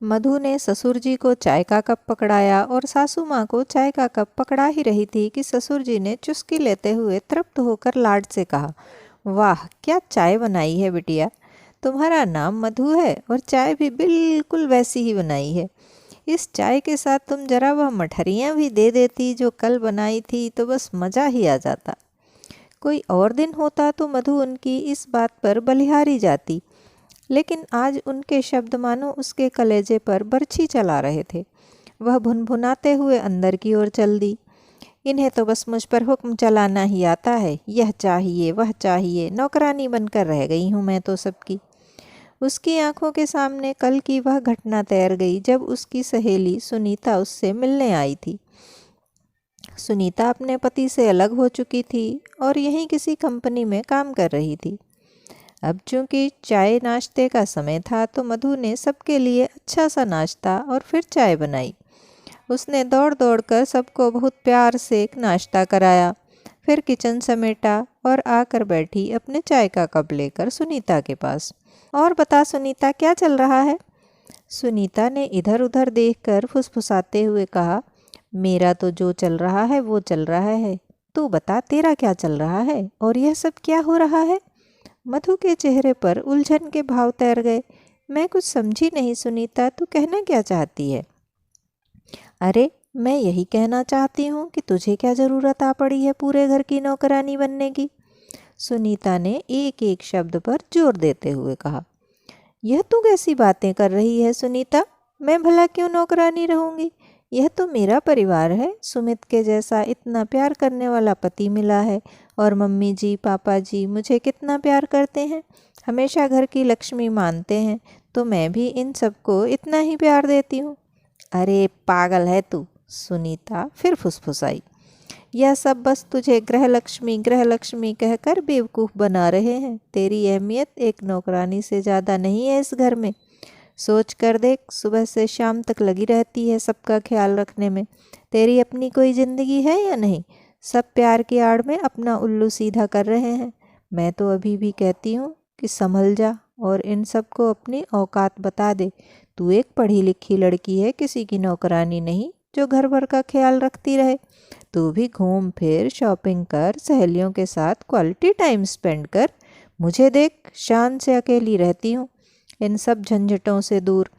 मधु ने ससुर जी को चाय का कप पकड़ाया और सासू माँ को चाय का कप पकड़ा ही रही थी कि ससुर जी ने चुस्की लेते हुए तृप्त होकर लाड से कहा, वाह क्या चाय बनाई है बिटिया। तुम्हारा नाम मधु है और चाय भी बिल्कुल वैसी ही बनाई है। इस चाय के साथ तुम जरा वह मठरियाँ भी दे देती जो कल बनाई थी तो बस मज़ा ही आ जाता। कोई और दिन होता तो मधु उनकी इस बात पर बलिहारी जाती, लेकिन आज उनके शब्द मानो उसके कलेजे पर बरछी चला रहे थे। वह भुनभुनाते हुए अंदर की ओर चल दी। इन्हें तो बस मुझ पर हुक्म चलाना ही आता है, यह चाहिए वह चाहिए, नौकरानी बनकर रह गई हूँ मैं तो सबकी। उसकी आंखों के सामने कल की वह घटना तैर गई जब उसकी सहेली सुनीता उससे मिलने आई थी। सुनीता अपने पति से अलग हो चुकी थी और यहीं किसी कंपनी में काम कर रही थी। अब चूंकि चाय नाश्ते का समय था तो मधु ने सबके लिए अच्छा सा नाश्ता और फिर चाय बनाई। उसने दौड़ दौड़ कर सबको बहुत प्यार से नाश्ता कराया, फिर किचन समेटा और आकर बैठी अपने चाय का कप लेकर सुनीता के पास। और बता सुनीता, क्या चल रहा है? सुनीता ने इधर उधर देखकर फुसफुसाते हुए कहा, मेरा तो जो चल रहा है वो चल रहा है, तू बता तेरा क्या चल रहा है और यह सब क्या हो रहा है? मधु के चेहरे पर उलझन के भाव तैर गए। मैं कुछ समझी नहीं सुनीता, तू कहना क्या चाहती है? अरे मैं यही कहना चाहती हूँ कि तुझे क्या ज़रूरत आ पड़ी है पूरे घर की नौकरानी बनने की? सुनीता ने एक एक शब्द पर जोर देते हुए कहा। यह तू कैसी बातें कर रही है सुनीता? मैं भला क्यों नौकरानी रहूँगी? यह तो मेरा परिवार है। सुमित के जैसा इतना प्यार करने वाला पति मिला है और मम्मी जी पापा जी मुझे कितना प्यार करते हैं, हमेशा घर की लक्ष्मी मानते हैं, तो मैं भी इन सबको इतना ही प्यार देती हूँ। अरे पागल है तू, सुनीता फिर फुसफुसाई। यह सब बस तुझे गृह लक्ष्मी कहकर बेवकूफ़ बना रहे हैं। तेरी अहमियत एक नौकरानी से ज़्यादा नहीं है इस घर में। सोच कर देख, सुबह से शाम तक लगी रहती है सबका ख्याल रखने में। तेरी अपनी कोई ज़िंदगी है या नहीं? सब प्यार की आड़ में अपना उल्लू सीधा कर रहे हैं। मैं तो अभी भी कहती हूँ कि संभल जा और इन सबको अपनी औकात बता दे। तू एक पढ़ी लिखी लड़की है, किसी की नौकरानी नहीं जो घर भर का ख्याल रखती रहे। तू भी घूम फिर, शॉपिंग कर, सहेलियों के साथ क्वालिटी टाइम स्पेंड कर। मुझे देख, शान से अकेली रहती हूँ, इन सब झंझटों से दूर,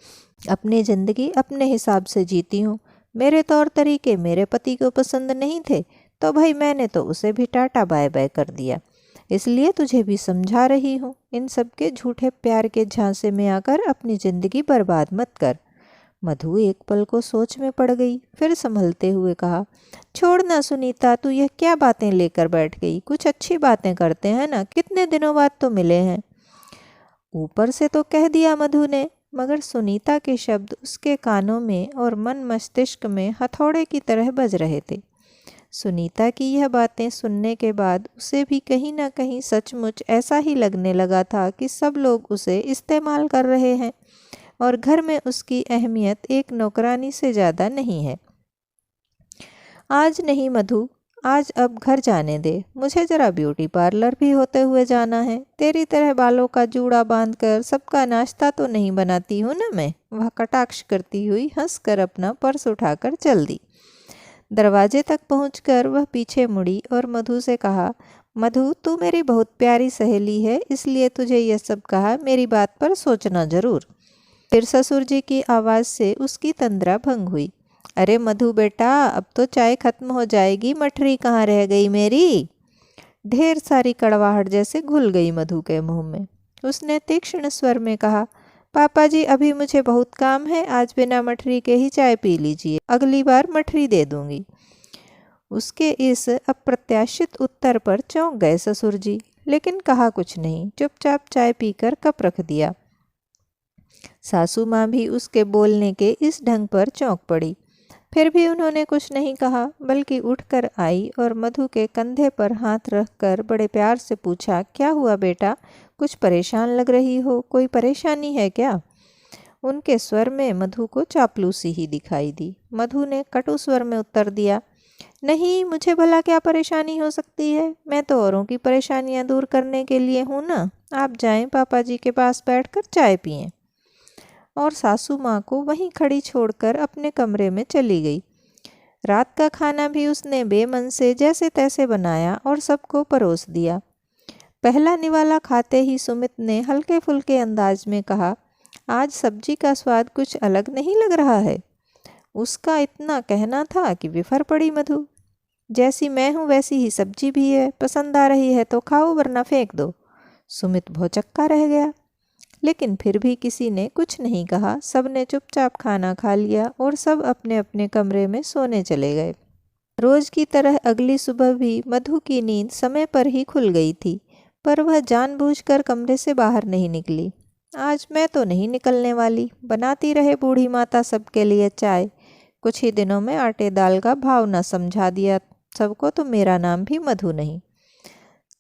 अपनी ज़िंदगी अपने हिसाब से जीती हूँ। मेरे तौर तरीके मेरे पति को पसंद नहीं थे तो भाई मैंने तो उसे भी टाटा बाय बाय कर दिया। इसलिए तुझे भी समझा रही हूँ, इन सब के झूठे प्यार के झांसे में आकर अपनी ज़िंदगी बर्बाद मत कर। मधु एक पल को सोच में पड़ गई, फिर संभलते हुए कहा, छोड़ ना सुनीता, तू यह क्या बातें लेकर बैठ गई? कुछ अच्छी बातें करते हैं ना, कितने दिनों बाद तो मिले हैं। ऊपर से तो कह दिया मधु ने, मगर सुनीता के शब्द उसके कानों में और मन मस्तिष्क में हथौड़े की तरह बज रहे थे। सुनीता की यह बातें सुनने के बाद उसे भी कहीं ना कहीं सचमुच ऐसा ही लगने लगा था कि सब लोग उसे इस्तेमाल कर रहे हैं और घर में उसकी अहमियत एक नौकरानी से ज़्यादा नहीं है। आज नहीं मधु, आज अब घर जाने दे, मुझे ज़रा ब्यूटी पार्लर भी होते हुए जाना है। तेरी तरह बालों का जूड़ा बांधकर सबका नाश्ता तो नहीं बनाती हूँ ना मैं। वह कटाक्ष करती हुई हंसकर अपना पर्स उठाकर चल दी। दरवाजे तक पहुंचकर वह पीछे मुड़ी और मधु से कहा, मधु तू मेरी बहुत प्यारी सहेली है, इसलिए तुझे यह सब कहा, मेरी बात पर सोचना ज़रूर। फिर ससुर जी की आवाज़ से उसकी तंद्रा भंग हुई। अरे मधु बेटा, अब तो चाय खत्म हो जाएगी, मठरी कहाँ रह गई मेरी? ढेर सारी कड़वाहट जैसे घुल गई मधु के मुंह में। उसने तीक्ष्ण स्वर में कहा, पापा जी अभी मुझे बहुत काम है, आज बिना मठरी के ही चाय पी लीजिए, अगली बार मठरी दे दूंगी। उसके इस अप्रत्याशित उत्तर पर चौंक गए ससुर जी, लेकिन कहा कुछ नहीं, चुपचाप चाय पीकर कप रख दिया। सासू माँ भी उसके बोलने के इस ढंग पर चौंक पड़ी। फिर भी उन्होंने कुछ नहीं कहा, बल्कि उठकर आई और मधु के कंधे पर हाथ रखकर बड़े प्यार से पूछा, क्या हुआ बेटा, कुछ परेशान लग रही हो, कोई परेशानी है क्या? उनके स्वर में मधु को चापलूसी ही दिखाई दी। मधु ने कटु स्वर में उत्तर दिया, नहीं, मुझे भला क्या परेशानी हो सकती है, मैं तो औरों की परेशानियां दूर करने के लिए हूँ ना। आप जाएं, पापा जी के पास बैठकर चाय पिएं। और सासू माँ को वहीं खड़ी छोड़कर अपने कमरे में चली गई। रात का खाना भी उसने बेमन से जैसे तैसे बनाया और सबको परोस दिया। पहला निवाला खाते ही सुमित ने हल्के फुल्के अंदाज में कहा, आज सब्जी का स्वाद कुछ अलग नहीं लग रहा है। उसका इतना कहना था कि विफर पड़ी मधु। जैसी मैं हूँ वैसी ही सब्जी भी है, पसंद आ रही है तो खाओ वरना फेंक दो। सुमित भौचक्का रह गया, लेकिन फिर भी किसी ने कुछ नहीं कहा। सब ने चुपचाप खाना खा लिया और सब अपने अपने कमरे में सोने चले गए। रोज की तरह अगली सुबह भी मधु की नींद समय पर ही खुल गई थी, पर वह जानबूझकर कमरे से बाहर नहीं निकली। आज मैं तो नहीं निकलने वाली, बनाती रहे बूढ़ी माता सबके लिए चाय। कुछ ही दिनों में आटे दाल का भाव न समझा दिया सबको, तो मेरा नाम भी मधु नहीं।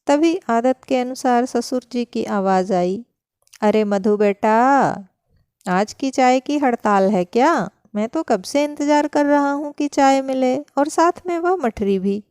तभी आदत के अनुसार ससुर जी की आवाज़ आई, अरे मधु बेटा, आज की चाय की हड़ताल है क्या? मैं तो कब से इंतजार कर रहा हूँ कि चाय मिले, और साथ में वह मठरी भी।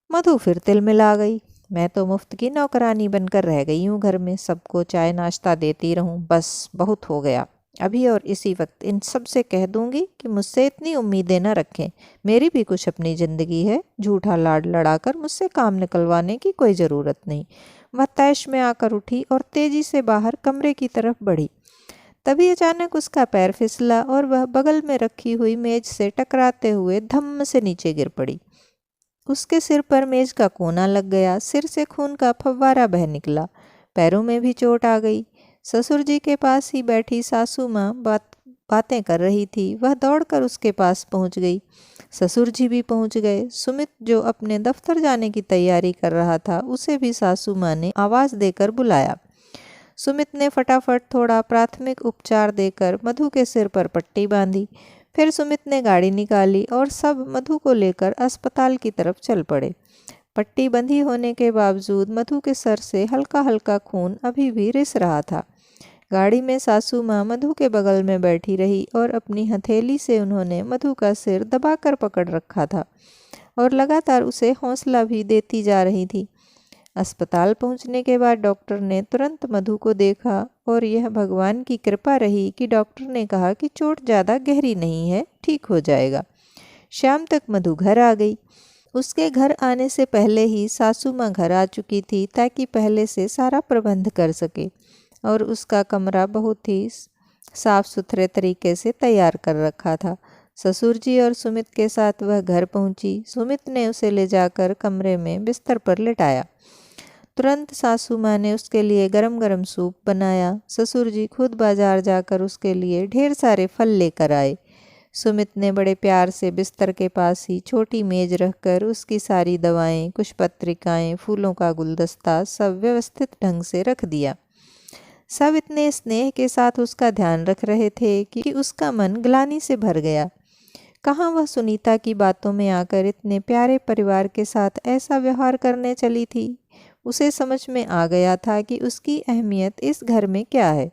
मधु फिर तिलमिला गई, मैं तो मुफ्त की नौकरानी बनकर रह गई हूँ घर में, सबको चाय नाश्ता देती रहूँ, बस बहुत हो गया। अभी और इसी वक्त इन सब से कह दूंगी कि मुझसे इतनी उम्मीदें न रखें। मेरी भी कुछ अपनी ज़िंदगी है, झूठा लाड लड़ाकर मुझसे काम निकलवाने की कोई ज़रूरत नहीं। वह तैश में आकर उठी और तेजी से बाहर कमरे की तरफ बढ़ी। तभी अचानक उसका पैर फिसला और वह बगल में रखी हुई मेज से टकराते हुए धम्म से नीचे गिर पड़ी। उसके सिर पर मेज का कोना लग गया, सिर से खून का फव्वारा बह निकला, पैरों में भी चोट आ गई। ससुर जी के पास ही बैठी सासू माँ बातें कर रही थी। वह दौड़कर उसके पास पहुंच गई। ससुर जी भी पहुंच गए। सुमित जो अपने दफ्तर जाने की तैयारी कर रहा था, उसे भी सासू माँ ने आवाज़ देकर बुलाया। सुमित ने फटाफट थोड़ा प्राथमिक उपचार देकर मधु के सिर पर पट्टी बांधी। फिर सुमित ने गाड़ी निकाली और सब मधु को लेकर अस्पताल की तरफ चल पड़े। पट्टी बंधी होने के बावजूद मधु के सर से हल्का हल्का खून अभी भी रिस रहा था। गाड़ी में सासू माँ मधु के बगल में बैठी रही और अपनी हथेली से उन्होंने मधु का सिर दबाकर पकड़ रखा था और लगातार उसे हौसला भी देती जा रही थी। अस्पताल पहुंचने के बाद डॉक्टर ने तुरंत मधु को देखा और यह भगवान की कृपा रही कि डॉक्टर ने कहा कि चोट ज़्यादा गहरी नहीं है, ठीक हो जाएगा। शाम तक मधु घर आ गई। उसके घर आने से पहले ही सासू माँ घर आ चुकी थी ताकि पहले से सारा प्रबंध कर सके, और उसका कमरा बहुत ही साफ सुथरे तरीके से तैयार कर रखा था। ससुर जी और सुमित के साथ वह घर पहुंची। सुमित ने उसे ले जाकर कमरे में बिस्तर पर लेटाया। तुरंत सासू माँ ने उसके लिए गरम गरम सूप बनाया। ससुर जी खुद बाजार जाकर उसके लिए ढेर सारे फल लेकर आए। सुमित ने बड़े प्यार से बिस्तर के पास ही छोटी मेज रखकर उसकी सारी दवाएं, कुछ पत्रिकाएं, फूलों का गुलदस्ता सब व्यवस्थित ढंग से रख दिया। सब इतने स्नेह के साथ उसका ध्यान रख रहे थे कि उसका मन ग्लानि से भर गया। कहाँ वह सुनीता की बातों में आकर इतने प्यारे परिवार के साथ ऐसा व्यवहार करने चली थी। उसे समझ में आ गया था कि उसकी अहमियत इस घर में क्या है।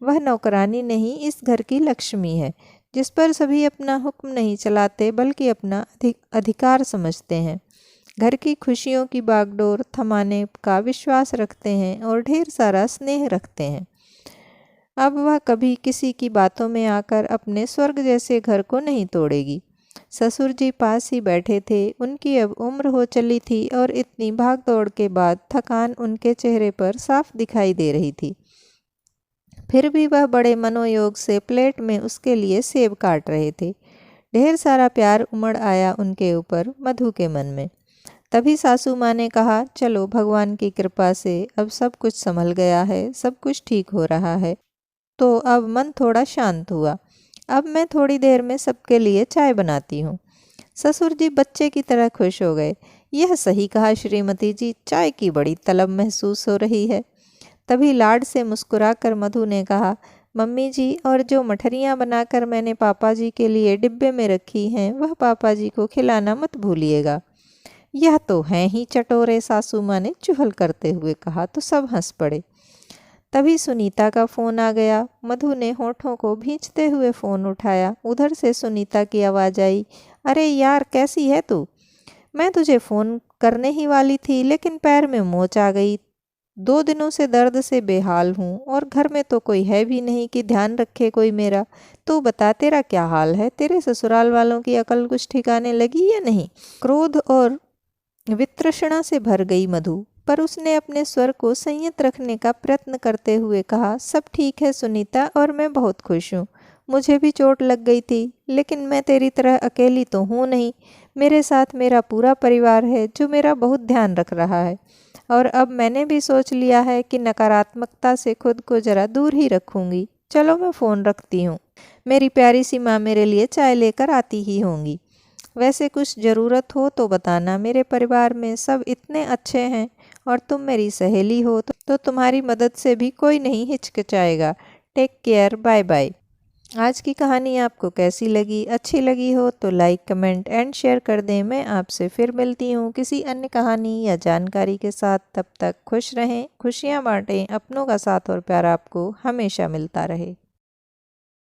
वह नौकरानी नहीं, इस घर की लक्ष्मी है, जिस पर सभी अपना हुक्म नहीं चलाते बल्कि अपना अधिकार समझते हैं। घर की खुशियों की बागडोर थमाने का विश्वास रखते हैं और ढेर सारा स्नेह रखते हैं। अब वह कभी किसी की बातों में आकर अपने स्वर्ग जैसे घर को नहीं तोड़ेगी। ससुर जी पास ही बैठे थे। उनकी अब उम्र हो चली थी और इतनी भाग दौड़ के बाद थकान उनके चेहरे पर साफ दिखाई दे रही थी। फिर भी वह बड़े मनोयोग से प्लेट में उसके लिए सेब काट रहे थे। ढेर सारा प्यार उमड़ आया उनके ऊपर मधु के मन में। तभी सासू माँ ने कहा, चलो भगवान की कृपा से अब सब कुछ संभल गया है, सब कुछ ठीक हो रहा है, तो अब मन थोड़ा शांत हुआ। अब मैं थोड़ी देर में सबके लिए चाय बनाती हूँ। ससुर जी बच्चे की तरह खुश हो गए। यह सही कहा श्रीमती जी, चाय की बड़ी तलब महसूस हो रही है। तभी लाड से मुस्कुराकर मधु ने कहा, मम्मी जी, और जो मठरियाँ बनाकर मैंने पापा जी के लिए डिब्बे में रखी हैं, वह पापा जी को खिलाना मत भूलिएगा। यह तो हैं ही चटोरे, सासू माँ ने चुहल करते हुए कहा, तो सब हंस पड़े। तभी सुनीता का फ़ोन आ गया। मधु ने होठों को भींचते हुए फ़ोन उठाया। उधर से सुनीता की आवाज़ आई, अरे यार, कैसी है तू? मैं तुझे फ़ोन करने ही वाली थी, लेकिन पैर में मोच आ गई 2 दिनों से दर्द से बेहाल हूँ और घर में तो कोई है भी नहीं कि ध्यान रखे कोई मेरा। तो बता तेरा क्या हाल है, तेरे ससुराल वालों की अकल कुछ ठिकाने लगी या नहीं। क्रोध और वितृष्णा से भर गई मधु, पर उसने अपने स्वर को संयत रखने का प्रयत्न करते हुए कहा, सब ठीक है सुनीता और मैं बहुत खुश हूँ। मुझे भी चोट लग गई थी, लेकिन मैं तेरी तरह अकेली तो हूँ नहीं। मेरे साथ मेरा पूरा परिवार है जो मेरा बहुत ध्यान रख रहा है। और अब मैंने भी सोच लिया है कि नकारात्मकता से खुद को जरा दूर ही रखूंगी। चलो मैं फ़ोन रखती हूँ। मेरी प्यारी सी माँ मेरे लिए चाय लेकर आती ही होंगी। वैसे कुछ ज़रूरत हो तो बताना, मेरे परिवार में सब इतने अच्छे हैं और तुम मेरी सहेली हो तो तुम्हारी मदद से भी कोई नहीं हिचकिचाएगा। Take care, bye bye. आज की कहानी आपको कैसी लगी? अच्छी लगी हो तो लाइक, कमेंट एंड शेयर कर दें। मैं आपसे फिर मिलती हूँ किसी अन्य कहानी या जानकारी के साथ। तब तक खुश रहें, खुशियाँ बांटें, अपनों का साथ और प्यार आपको हमेशा मिलता रहे।